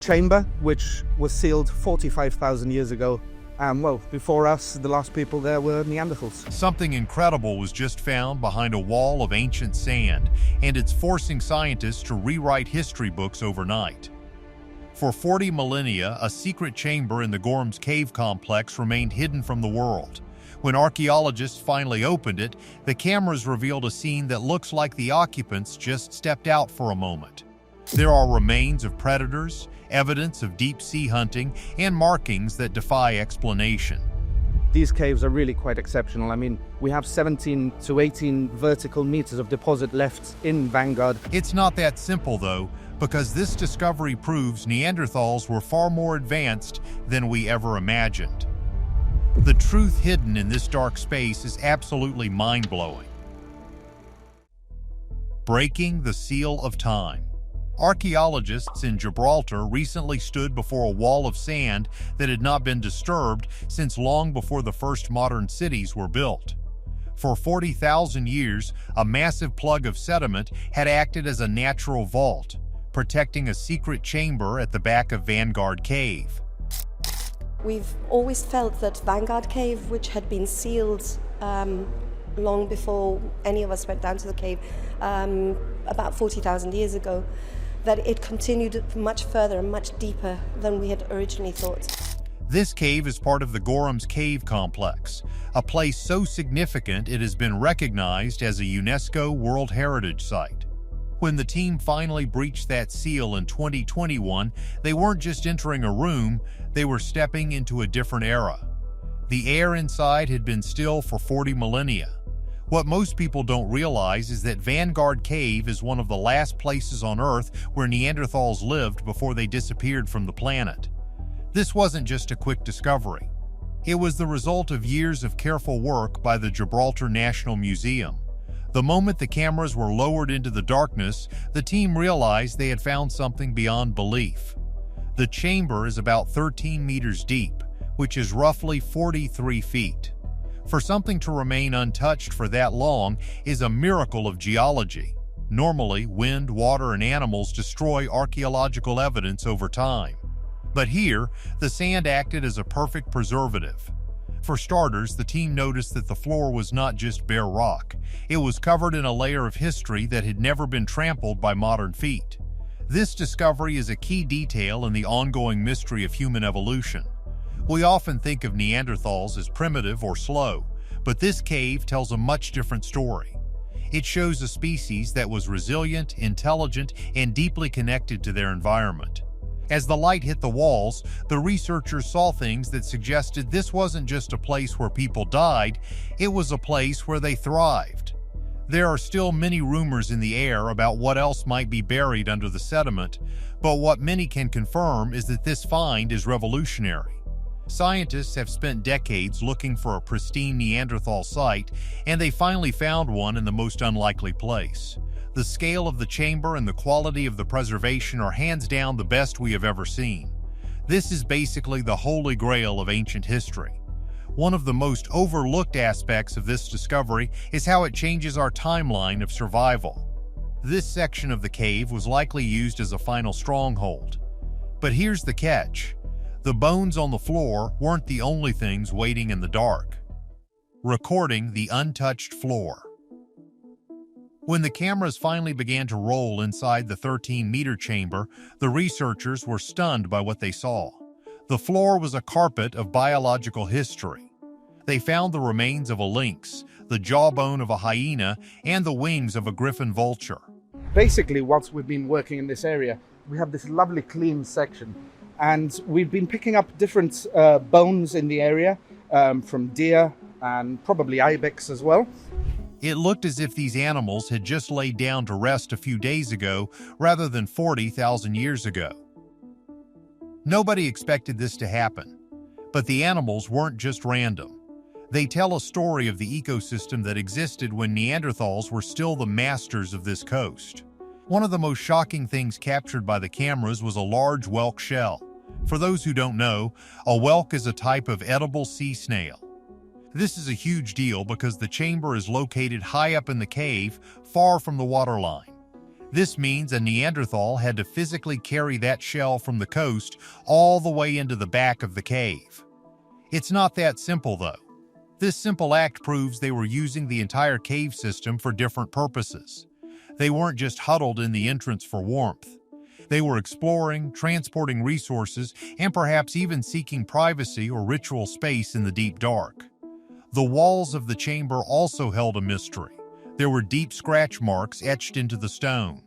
chamber, which was sealed 45,000 years ago. Well, before us, the last people there were Neanderthals. Something incredible was just found behind a wall of ancient sand, and it's forcing scientists to rewrite history books overnight. For 40 millennia, a secret chamber in the Gorham's cave complex remained hidden from the world. When archaeologists finally opened it, the cameras revealed a scene that looks like the occupants just stepped out for a moment. There are remains of predators, evidence of deep-sea hunting, and markings that defy explanation. These caves are really quite exceptional. I mean, we have 17 to 18 vertical meters of deposit left in Vanguard. It's not that simple, though, because this discovery proves Neanderthals were far more advanced than we ever imagined. The truth hidden in this dark space is absolutely mind-blowing. Breaking the seal of time. Archaeologists in Gibraltar recently stood before a wall of sand that had not been disturbed since long before the first modern cities were built. For 40,000 years, a massive plug of sediment had acted as a natural vault, protecting a secret chamber at the back of Vanguard Cave. We've always felt that Vanguard Cave, which had been sealed long before any of us went down to the cave, about 40,000 years ago, that it continued much further and much deeper than we had originally thought. This cave is part of the Gorham's cave complex, a place so significant it has been recognized as a UNESCO World Heritage Site. When the team finally breached that seal in 2021, they weren't just entering a room, they were stepping into a different era. The air inside had been still for 40 millennia. What most people don't realize is that Vanguard Cave is one of the last places on Earth where Neanderthals lived before they disappeared from the planet. This wasn't just a quick discovery. It was the result of years of careful work by the Gibraltar National Museum. The moment the cameras were lowered into the darkness, the team realized they had found something beyond belief. The chamber is about 13 meters deep, which is roughly 43 feet. For something to remain untouched for that long is a miracle of geology. Normally, wind, water, and animals destroy archaeological evidence over time. But here, the sand acted as a perfect preservative. For starters, the team noticed that the floor was not just bare rock. It was covered in a layer of history that had never been trampled by modern feet. This discovery is a key detail in the ongoing mystery of human evolution. We often think of Neanderthals as primitive or slow, but this cave tells a much different story. It shows a species that was resilient, intelligent, and deeply connected to their environment. As the light hit the walls, the researchers saw things that suggested this wasn't just a place where people died, it was a place where they thrived. There are still many rumors in the air about what else might be buried under the sediment, but what many can confirm is that this find is revolutionary. Scientists have spent decades looking for a pristine Neanderthal site, and they finally found one in the most unlikely place. The scale of the chamber and the quality of the preservation are hands down the best we have ever seen. This is basically the holy grail of ancient history. One of the most overlooked aspects of this discovery is how it changes our timeline of survival. This section of the cave was likely used as a final stronghold. But here's the catch. The bones on the floor weren't the only things waiting in the dark. Recording the untouched floor. When the cameras finally began to roll inside the 13-meter chamber, the researchers were stunned by what they saw. The floor was a carpet of biological history. They found the remains of a lynx, the jawbone of a hyena, and the wings of a griffon vulture. Basically, whilst we've been working in this area, we have this lovely clean section. And we've been picking up different bones in the area, from deer and probably ibex as well. It looked as if these animals had just laid down to rest a few days ago rather than 40,000 years ago. Nobody expected this to happen, but the animals weren't just random. They tell a story of the ecosystem that existed when Neanderthals were still the masters of this coast. One of the most shocking things captured by the cameras was a large whelk shell. For those who don't know, a whelk is a type of edible sea snail. This is a huge deal because the chamber is located high up in the cave, far from the waterline. This means a Neanderthal had to physically carry that shell from the coast all the way into the back of the cave. It's not that simple, though. This simple act proves they were using the entire cave system for different purposes. They weren't just huddled in the entrance for warmth. They were exploring, transporting resources, and perhaps even seeking privacy or ritual space in the deep dark. The walls of the chamber also held a mystery. There were deep scratch marks etched into the stone.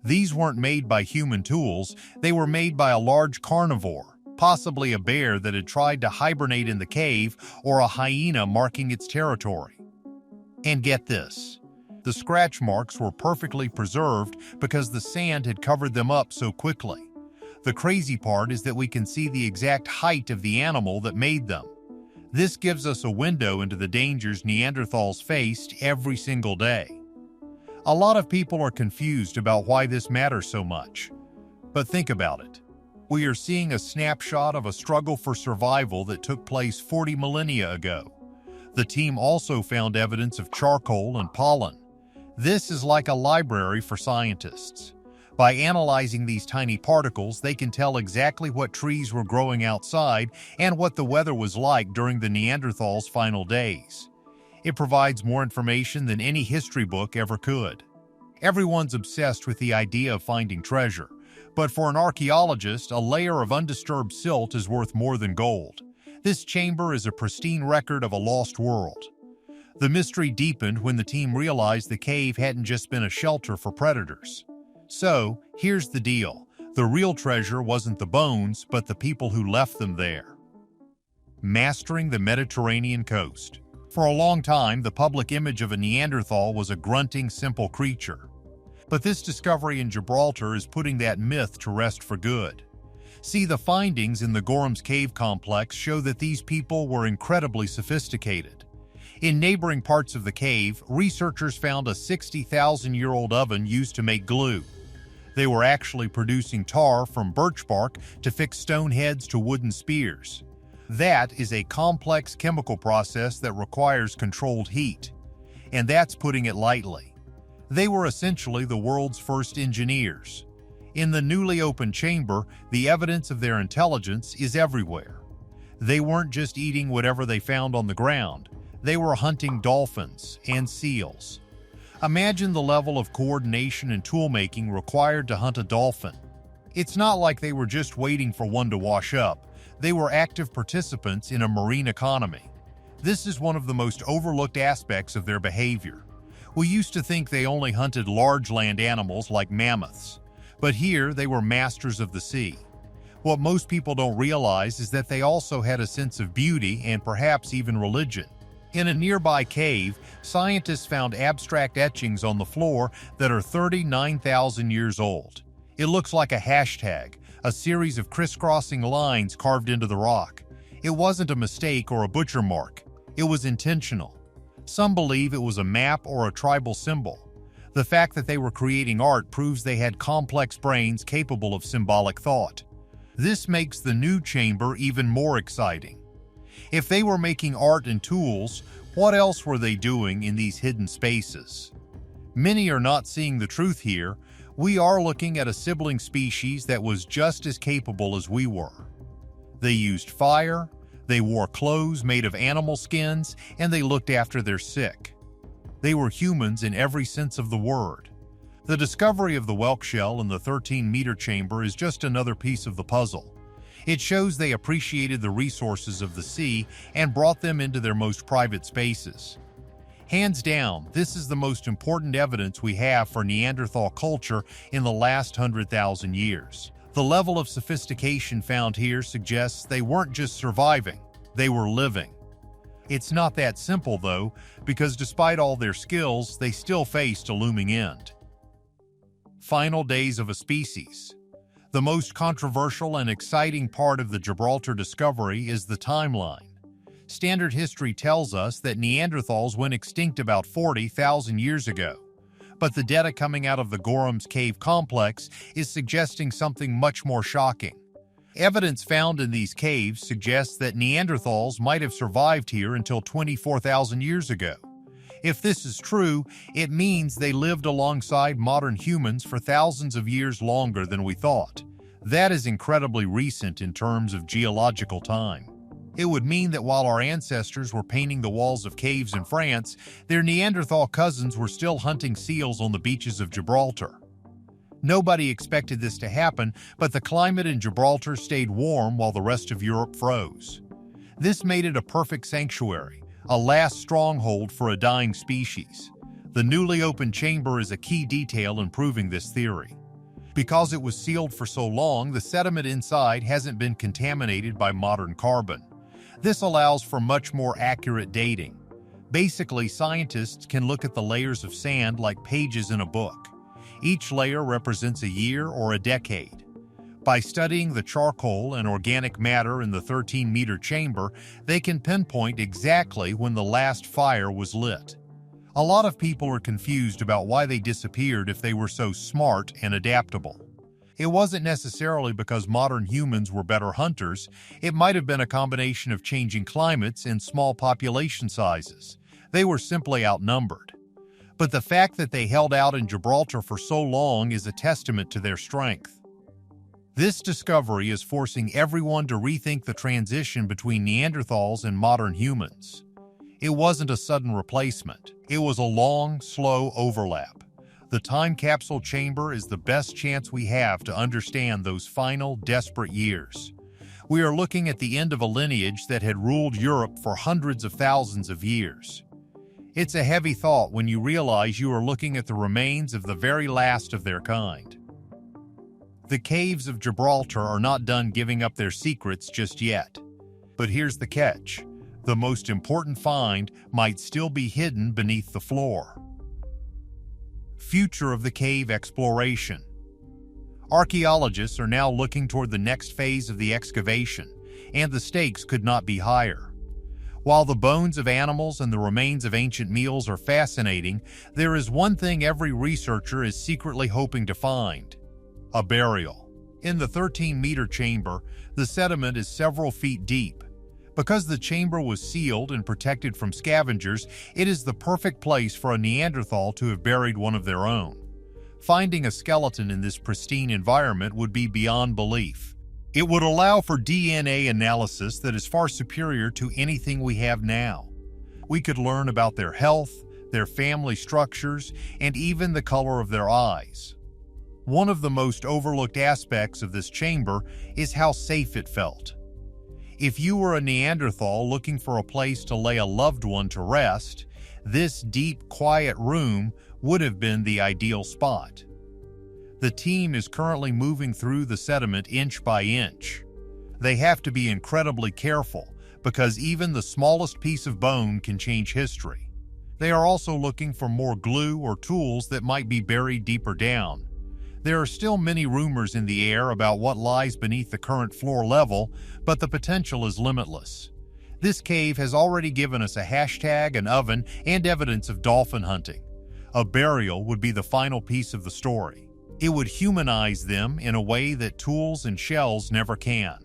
These weren't made by human tools, they were made by a large carnivore, possibly a bear that had tried to hibernate in the cave or a hyena marking its territory. And get this, the scratch marks were perfectly preserved because the sand had covered them up so quickly. The crazy part is that we can see the exact height of the animal that made them. This gives us a window into the dangers Neanderthals faced every single day. A lot of people are confused about why this matters so much. But think about it. We are seeing a snapshot of a struggle for survival that took place 40 millennia ago. The team also found evidence of charcoal and pollen. This is like a library for scientists. By analyzing these tiny particles, they can tell exactly what trees were growing outside and what the weather was like during the Neanderthals' final days. It provides more information than any history book ever could. Everyone's obsessed with the idea of finding treasure, but for an archaeologist, a layer of undisturbed silt is worth more than gold. This chamber is a pristine record of a lost world. The mystery deepened when the team realized the cave hadn't just been a shelter for predators. So, here's the deal. The real treasure wasn't the bones, but the people who left them there. Mastering the Mediterranean coast. For a long time, the public image of a Neanderthal was a grunting, simple creature. But this discovery in Gibraltar is putting that myth to rest for good. See, the findings in the Gorham's cave complex show that these people were incredibly sophisticated. In neighboring parts of the cave, researchers found a 60,000-year-old oven used to make glue. They were actually producing tar from birch bark to fix stone heads to wooden spears. That is a complex chemical process that requires controlled heat. And that's putting it lightly. They were essentially the world's first engineers. In the newly opened chamber, the evidence of their intelligence is everywhere. They weren't just eating whatever they found on the ground. They were hunting dolphins and seals. Imagine the level of coordination and tool-making required to hunt a dolphin. It's not like they were just waiting for one to wash up. They were active participants in a marine economy. This is one of the most overlooked aspects of their behavior. We used to think they only hunted large land animals like mammoths, but here they were masters of the sea. What most people don't realize is that they also had a sense of beauty and perhaps even religion. In a nearby cave, scientists found abstract etchings on the floor that are 39,000 years old. It looks like a hashtag, a series of crisscrossing lines carved into the rock. It wasn't a mistake or a butcher mark. It was intentional. Some believe it was a map or a tribal symbol. The fact that they were creating art proves they had complex brains capable of symbolic thought. This makes the new chamber even more exciting. If they were making art and tools, what else were they doing in these hidden spaces? Many are not seeing the truth here. We are looking at a sibling species that was just as capable as we were. They used fire, they wore clothes made of animal skins, and they looked after their sick. They were humans in every sense of the word. The discovery of the whelk shell in the 13-meter chamber is just another piece of the puzzle. It shows they appreciated the resources of the sea and brought them into their most private spaces. Hands down, this is the most important evidence we have for Neanderthal culture in the last 100,000 years. The level of sophistication found here suggests they weren't just surviving, they were living. It's not that simple, though, because despite all their skills, they still faced a looming end. Final days of a species. The most controversial and exciting part of the Gibraltar discovery is the timeline. Standard history tells us that Neanderthals went extinct about 40,000 years ago, but the data coming out of the Gorham's cave complex is suggesting something much more shocking. Evidence found in these caves suggests that Neanderthals might have survived here until 24,000 years ago. If this is true, it means they lived alongside modern humans for thousands of years longer than we thought. That is incredibly recent in terms of geological time. It would mean that while our ancestors were painting the walls of caves in France, their Neanderthal cousins were still hunting seals on the beaches of Gibraltar. Nobody expected this to happen, but the climate in Gibraltar stayed warm while the rest of Europe froze. This made it a perfect sanctuary, a last stronghold for a dying species. The newly opened chamber is a key detail in proving this theory. Because it was sealed for so long, the sediment inside hasn't been contaminated by modern carbon. This allows for much more accurate dating. Basically, scientists can look at the layers of sand like pages in a book. Each layer represents a year or a decade. By studying the charcoal and organic matter in the 13-meter chamber, they can pinpoint exactly when the last fire was lit. A lot of people are confused about why they disappeared if they were so smart and adaptable. It wasn't necessarily because modern humans were better hunters. It might have been a combination of changing climates and small population sizes. They were simply outnumbered. But the fact that they held out in Gibraltar for so long is a testament to their strength. This discovery is forcing everyone to rethink the transition between Neanderthals and modern humans. It wasn't a sudden replacement. It was a long, slow overlap. The time capsule chamber is the best chance we have to understand those final, desperate years. We are looking at the end of a lineage that had ruled Europe for hundreds of thousands of years. It's a heavy thought when you realize you are looking at the remains of the very last of their kind. The caves of Gibraltar are not done giving up their secrets just yet. But here's the catch. The most important find might still be hidden beneath the floor. Future of the cave exploration. Archaeologists are now looking toward the next phase of the excavation, and the stakes could not be higher. While the bones of animals and the remains of ancient meals are fascinating, there is one thing every researcher is secretly hoping to find: a burial. In the 13-meter chamber, the sediment is several feet deep. Because the chamber was sealed and protected from scavengers, it is the perfect place for a Neanderthal to have buried one of their own. Finding a skeleton in this pristine environment would be beyond belief. It would allow for DNA analysis that is far superior to anything we have now. We could learn about their health, their family structures, and even the color of their eyes. One of the most overlooked aspects of this chamber is how safe it felt. If you were a Neanderthal looking for a place to lay a loved one to rest, this deep, quiet room would have been the ideal spot. The team is currently moving through the sediment inch by inch. They have to be incredibly careful because even the smallest piece of bone can change history. They are also looking for more glue or tools that might be buried deeper down. There are still many rumors in the air about what lies beneath the current floor level, but the potential is limitless. This cave has already given us a hashtag, an oven, and evidence of dolphin hunting. A burial would be the final piece of the story. It would humanize them in a way that tools and shells never can.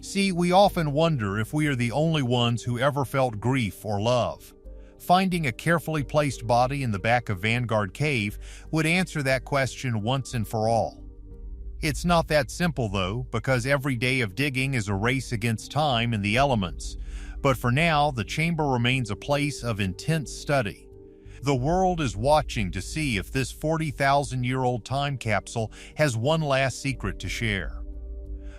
See, we often wonder if we are the only ones who ever felt grief or love. Finding a carefully placed body in the back of Vanguard Cave would answer that question once and for all. It's not that simple though, because every day of digging is a race against time and the elements. But for now, the chamber remains a place of intense study. The world is watching to see if this 40,000-year-old time capsule has one last secret to share.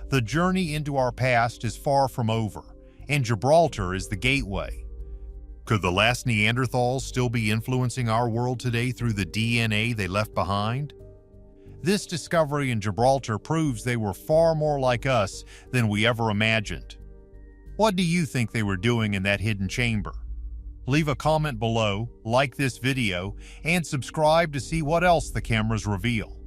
The journey into our past is far from over, and Gibraltar is the gateway. Could the last Neanderthals still be influencing our world today through the DNA they left behind? This discovery in Gibraltar proves they were far more like us than we ever imagined. What do you think they were doing in that hidden chamber? Leave a comment below, like this video, and subscribe to see what else the cameras reveal.